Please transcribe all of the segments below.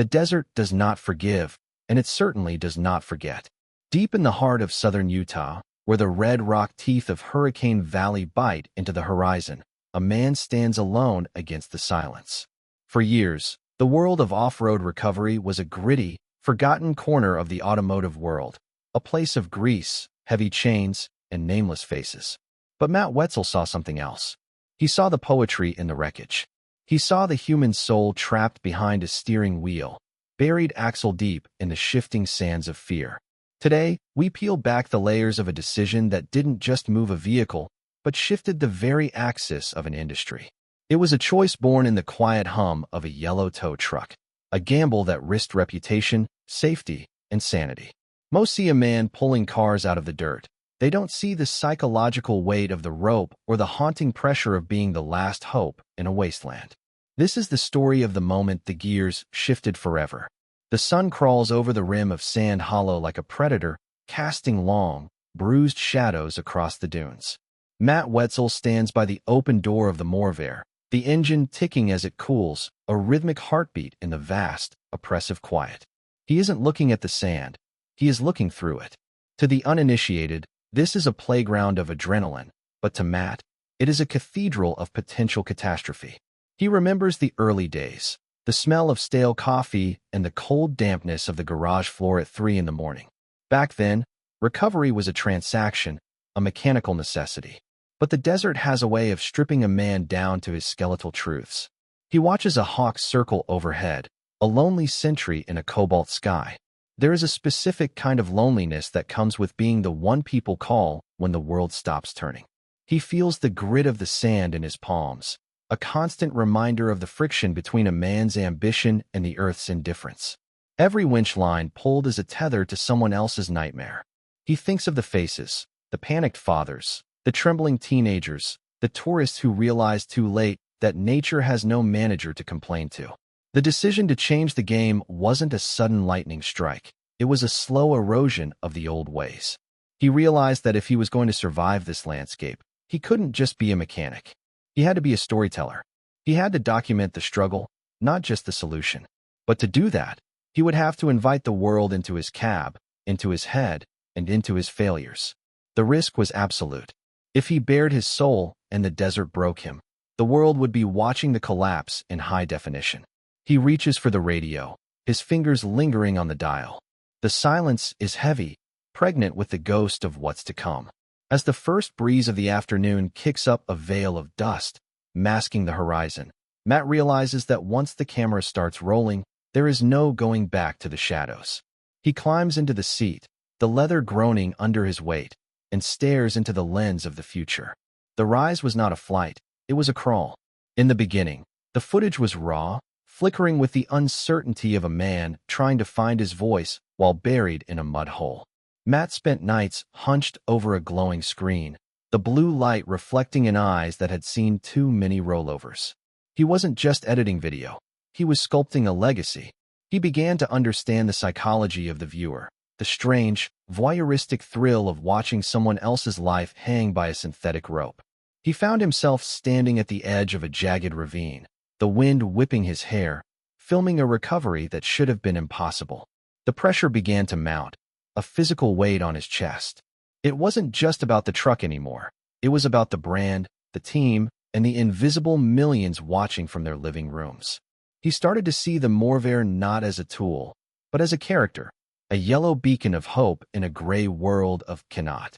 The desert does not forgive, and it certainly does not forget. Deep in the heart of southern Utah, where the red rock teeth of Hurricane Valley bite into the horizon, a man stands alone against the silence. For years, the world of off-road recovery was a gritty, forgotten corner of the automotive world, a place of grease, heavy chains, and nameless faces. But Matt Wetzel saw something else. He saw the poetry in the wreckage. He saw the human soul trapped behind a steering wheel, buried axle-deep in the shifting sands of fear. Today, we peel back the layers of a decision that didn't just move a vehicle, but shifted the very axis of an industry. It was a choice born in the quiet hum of a yellow tow truck, a gamble that risked reputation, safety, and sanity. Most see a man pulling cars out of the dirt. They don't see the psychological weight of the rope or the haunting pressure of being the last hope in a wasteland. This is the story of the moment the gears shifted forever. The sun crawls over the rim of Sand Hollow like a predator, casting long, bruised shadows across the dunes. Matt Wetzel stands by the open door of the Morvair, the engine ticking as it cools, a rhythmic heartbeat in the vast, oppressive quiet. He isn't looking at the sand. He is looking through it. To the uninitiated, this is a playground of adrenaline, but to Matt, it is a cathedral of potential catastrophe. He remembers the early days, the smell of stale coffee and the cold dampness of the garage floor at 3 in the morning. Back then, recovery was a transaction, a mechanical necessity. But the desert has a way of stripping a man down to his skeletal truths. He watches a hawk circle overhead, a lonely sentry in a cobalt sky. There is a specific kind of loneliness that comes with being the one people call when the world stops turning. He feels the grit of the sand in his palms, a constant reminder of the friction between a man's ambition and the earth's indifference. Every winch line pulled is a tether to someone else's nightmare. He thinks of the faces, the panicked fathers, the trembling teenagers, the tourists who realize too late that nature has no manager to complain to. The decision to change the game wasn't a sudden lightning strike. It was a slow erosion of the old ways. He realized that if he was going to survive this landscape, he couldn't just be a mechanic. He had to be a storyteller. He had to document the struggle, not just the solution. But to do that, he would have to invite the world into his cab, into his head, and into his failures. The risk was absolute. If he bared his soul and the desert broke him, the world would be watching the collapse in high definition. He reaches for the radio, his fingers lingering on the dial. The silence is heavy, pregnant with the ghost of what's to come. As the first breeze of the afternoon kicks up a veil of dust, masking the horizon, Matt realizes that once the camera starts rolling, there is no going back to the shadows. He climbs into the seat, the leather groaning under his weight, and stares into the lens of the future. The rise was not a flight, it was a crawl. In the beginning, the footage was raw, flickering with the uncertainty of a man trying to find his voice while buried in a mud hole. Matt spent nights hunched over a glowing screen, the blue light reflecting in eyes that had seen too many rollovers. He wasn't just editing video. He was sculpting a legacy. He began to understand the psychology of the viewer, the strange, voyeuristic thrill of watching someone else's life hang by a synthetic rope. He found himself standing at the edge of a jagged ravine, the wind whipping his hair, filming a recovery that should have been impossible. The pressure began to mount, a physical weight on his chest. It wasn't just about the truck anymore. It was about the brand, the team, and the invisible millions watching from their living rooms. He started to see the Morvair not as a tool, but as a character, a yellow beacon of hope in a gray world of cannot.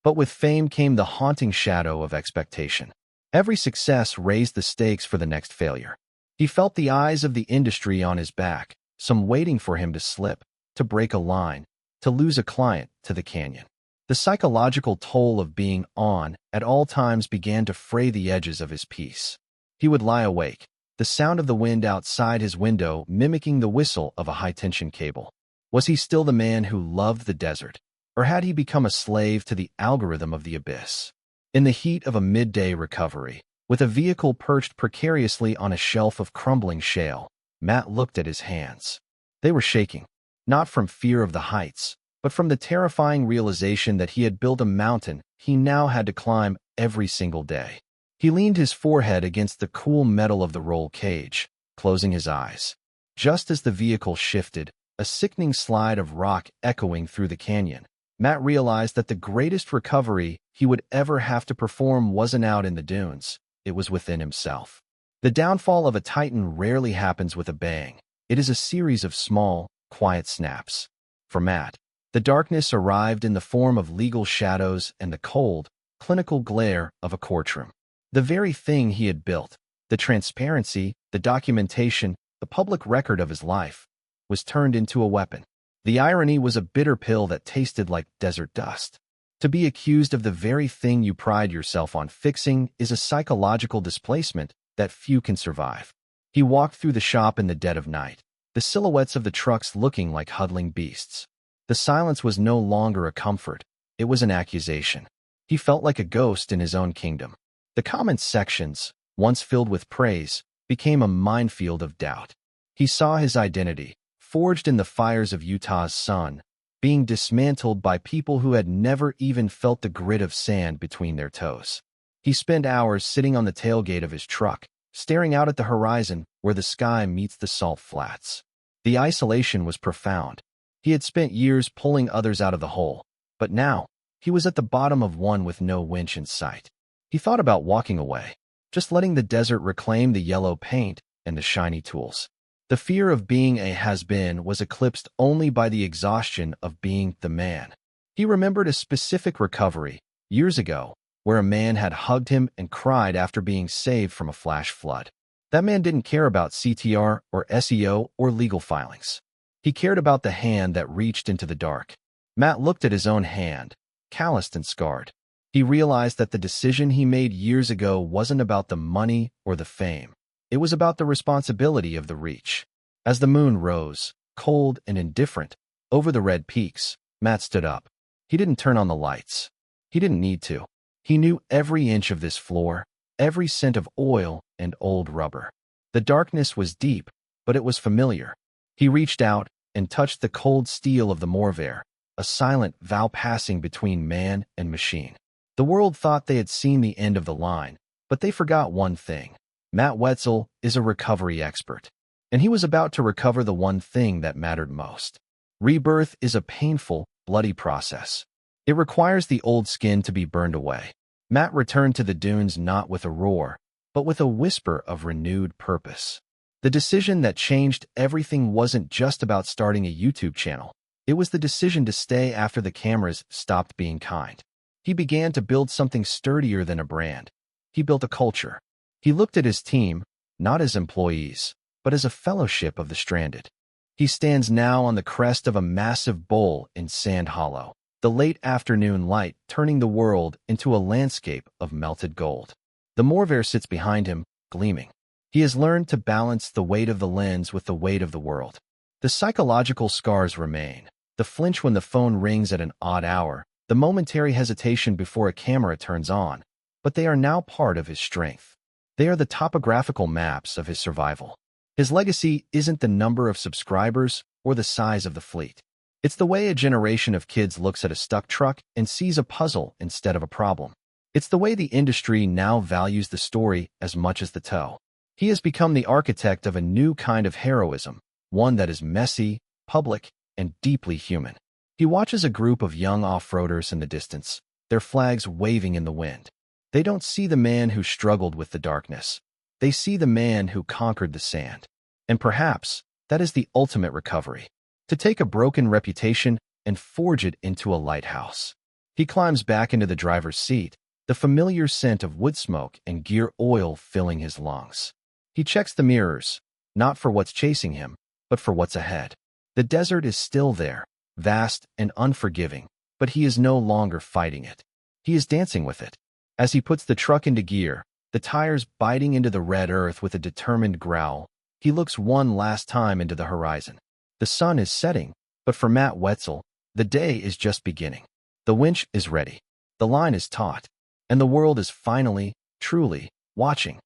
But with fame came the haunting shadow of expectation. Every success raised the stakes for the next failure. He felt the eyes of the industry on his back, some waiting for him to slip, to break a line, to lose a client to the canyon. The psychological toll of being on at all times began to fray the edges of his peace. He would lie awake, the sound of the wind outside his window mimicking the whistle of a high-tension cable. Was he still the man who loved the desert, or had he become a slave to the algorithm of the abyss? In the heat of a midday recovery, with a vehicle perched precariously on a shelf of crumbling shale, Matt looked at his hands. They were shaking, not from fear of the heights, but from the terrifying realization that he had built a mountain he now had to climb every single day. He leaned his forehead against the cool metal of the roll cage, closing his eyes. Just as the vehicle shifted, a sickening slide of rock echoing through the canyon, Matt realized that the greatest recovery he would ever have to perform wasn't out in the dunes, it was within himself. The downfall of a titan rarely happens with a bang. It is a series of small, quiet snaps. For Matt, the darkness arrived in the form of legal shadows and the cold, clinical glare of a courtroom. The very thing he had built, the transparency, the documentation, the public record of his life, was turned into a weapon. The irony was a bitter pill that tasted like desert dust. To be accused of the very thing you pride yourself on fixing is a psychological displacement that few can survive. He walked through the shop in the dead of night, the silhouettes of the trucks looking like huddling beasts. The silence was no longer a comfort, it was an accusation. He felt like a ghost in his own kingdom. The comment sections, once filled with praise, became a minefield of doubt. He saw his identity, forged in the fires of Utah's sun, being dismantled by people who had never even felt the grit of sand between their toes. He spent hours sitting on the tailgate of his truck, staring out at the horizon where the sky meets the salt flats. The isolation was profound. He had spent years pulling others out of the hole, but now, he was at the bottom of one with no winch in sight. He thought about walking away, just letting the desert reclaim the yellow paint and the shiny tools. The fear of being a has-been was eclipsed only by the exhaustion of being the man. He remembered a specific recovery, years ago, where a man had hugged him and cried after being saved from a flash flood. That man didn't care about CTR or SEO or legal filings. He cared about the hand that reached into the dark. Matt looked at his own hand, calloused and scarred. He realized that the decision he made years ago wasn't about the money or the fame. It was about the responsibility of the reach. As the moon rose, cold and indifferent, over the red peaks, Matt stood up. He didn't turn on the lights. He didn't need to. He knew every inch of this floor, every scent of oil and old rubber. The darkness was deep, but it was familiar. He reached out and touched the cold steel of the Morvair, a silent vow passing between man and machine. The world thought they had seen the end of the line, but they forgot one thing. Matt Wetzel is a recovery expert, and he was about to recover the one thing that mattered most. Rebirth is a painful, bloody process. It requires the old skin to be burned away. Matt returned to the dunes not with a roar, but with a whisper of renewed purpose. The decision that changed everything wasn't just about starting a YouTube channel. It was the decision to stay after the cameras stopped being kind. He began to build something sturdier than a brand. He built a culture. He looked at his team, not as employees, but as a fellowship of the stranded. He stands now on the crest of a massive bowl in Sand Hollow, the late afternoon light turning the world into a landscape of melted gold. The Morvair sits behind him, gleaming. He has learned to balance the weight of the lens with the weight of the world. The psychological scars remain. The flinch when the phone rings at an odd hour, the momentary hesitation before a camera turns on, but they are now part of his strength. They are the topographical maps of his survival. His legacy isn't the number of subscribers or the size of the fleet. It's the way a generation of kids looks at a stuck truck and sees a puzzle instead of a problem. It's the way the industry now values the story as much as the tow. He has become the architect of a new kind of heroism, one that is messy, public, and deeply human. He watches a group of young off-roaders in the distance, their flags waving in the wind. They don't see the man who struggled with the darkness. They see the man who conquered the sand. And perhaps that is the ultimate recovery, to take a broken reputation and forge it into a lighthouse. He climbs back into the driver's seat, the familiar scent of wood smoke and gear oil filling his lungs. He checks the mirrors, not for what's chasing him, but for what's ahead. The desert is still there, vast and unforgiving, but he is no longer fighting it. He is dancing with it. As he puts the truck into gear, the tires biting into the red earth with a determined growl, he looks one last time into the horizon. The sun is setting, but for Matt Wetzel, the day is just beginning. The winch is ready. The line is taut, and the world is finally, truly, watching.